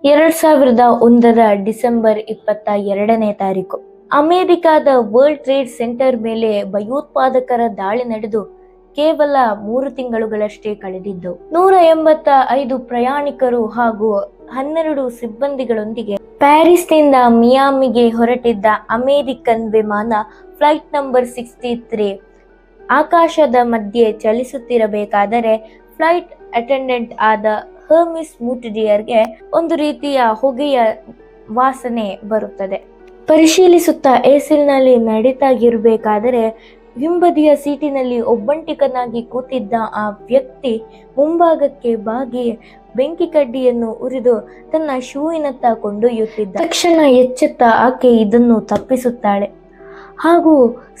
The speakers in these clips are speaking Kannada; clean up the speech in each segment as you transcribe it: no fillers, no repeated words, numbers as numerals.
2001 ಡಿಸೆಂಬರ್ 22ನೇ ತಾರೀಕು ಅಮೆರಿಕಾದ ವರ್ಲ್ಡ್ ಟ್ರೇಡ್ ಸೆಂಟರ್ ಮೇಲೆ ಭಯೋತ್ಪಾದಕರ ದಾಳಿ ನಡೆದು ಕೇವಲ 3 ತಿಂಗಳುಗಳಷ್ಟೇ ಕಳೆದಿದ್ದು 185 ಪ್ರಯಾಣಿಕರು ಹಾಗೂ 12 ಸಿಬ್ಬಂದಿಗಳೊಂದಿಗೆ ಪ್ಯಾರಿಸ್ನಿಂದ ಮಿಯಾಮಿಗೆ ಹೊರಟಿದ್ದ ಅಮೆರಿಕನ್ ವಿಮಾನ ಫ್ಲೈಟ್ ನಂಬರ್ 63 ಆಕಾಶದ ಮಧ್ಯೆ ಚಲಿಸುತ್ತಿರಬೇಕಾದರೆ ಫ್ಲೈಟ್ ಅಟೆಂಡೆಂಟ್ ಆದ ಹರ್ಮಿಸ್ ಮುಟಿಡಿಯರ್ಗೆ ಒಂದು ರೀತಿಯ ಹೊಗೆಯ ವಾಸನೆ ಬರುತ್ತದೆ. ಪರಿಶೀಲಿಸುತ್ತಾ ಏಸಿಲ್ನಲ್ಲಿ ನಡೀತಾಗಿರಬೇಕಾದರೆ ಹಿಂಬದಿಯ ಸೀಟಿನಲ್ಲಿ ಒಬ್ಬಂಟಿಗನಾಗಿ ಕೂತಿದ್ದ ಆ ವ್ಯಕ್ತಿ ಮುಂಭಾಗಕ್ಕೆ ಬಾಗಿ ಬೆಂಕಿ ಕಡ್ಡಿಯನ್ನು ಉರಿದು ತನ್ನ ಶೂವಿನತ್ತ ಕೊಂಡೊಯ್ಯುತ್ತಿದ್ದ. ತಕ್ಷಣ ಎಚ್ಚೆತ್ತ ಆಕೆ ಇದನ್ನು ತಪ್ಪಿಸುತ್ತಾಳೆ ಹಾಗೂ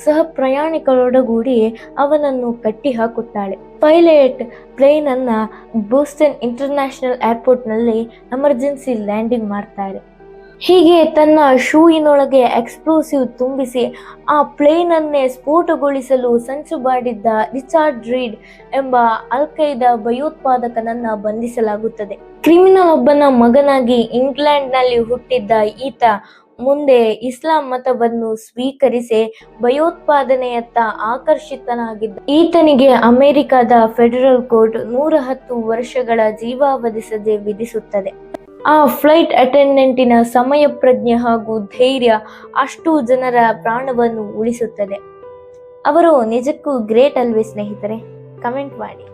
ಸಹ ಪ್ರಯಾಣಿಕರೊಡಗೂಡಿ ಅವನನ್ನು ಕಟ್ಟಿ ಹಾಕುತ್ತಾಳೆ. ಪೈಲಟ್ ಪ್ಲೇನ್ ಅನ್ನ ಬೋಸ್ಟನ್ ಇಂಟರ್ನ್ಯಾಷನಲ್ ಏರ್ಪೋರ್ಟ್ ನಲ್ಲಿ ಎಮರ್ಜೆನ್ಸಿ ಲ್ಯಾಂಡಿಂಗ್ ಮಾಡ್ತಾರೆ. ಹೀಗೆ ತನ್ನ ಶೂಯಿನೊಳಗೆ ಎಕ್ಸ್ಪ್ಲೋಸಿವ್ ತುಂಬಿಸಿ ಆ ಪ್ಲೇನ್ ಅನ್ನೇ ಸ್ಫೋಟಗೊಳಿಸಲು ಸಂಚು ಮಾಡಿದ್ದ ರಿಚಾರ್ಡ್ ರೀಡ್ ಎಂಬ ಅಲ್-ಖೈದಾ ಭಯೋತ್ಪಾದಕನನ್ನ ಬಂಧಿಸಲಾಗುತ್ತದೆ. ಕ್ರಿಮಿನಲ್ ಒಬ್ಬನ ಮಗನಾಗಿ ಇಂಗ್ಲೆಂಡ್ ನಲ್ಲಿ ಹುಟ್ಟಿದ್ದ ಈತ ಮುಂದೆ ಇಸ್ಲಾಂ ಮತವನ್ನು ಸ್ವೀಕರಿಸಿ ಭಯೋತ್ಪಾದನೆಯತ್ತ ಆಕರ್ಷಿತನಾಗಿದ್ದ ಈತನಿಗೆ ಅಮೆರಿಕದ ಫೆಡರಲ್ ಕೋರ್ಟ್ 110 ವರ್ಷಗಳ ಜೀವಾವಧಿ ಸಜೆ ವಿಧಿಸುತ್ತದೆ. ಆ ಫ್ಲೈಟ್ ಅಟೆಂಡೆಂಟಿನ ಸಮಯ ಪ್ರಜ್ಞೆ ಹಾಗೂ ಧೈರ್ಯ ಅಷ್ಟು ಜನರ ಪ್ರಾಣವನ್ನು ಉಳಿಸುತ್ತದೆ. ಅವರು ನಿಜಕ್ಕೂ ಗ್ರೇಟ್ ಅಲ್ವೇ ಸ್ನೇಹಿತರೆ? ಕಮೆಂಟ್ ಮಾಡಿ.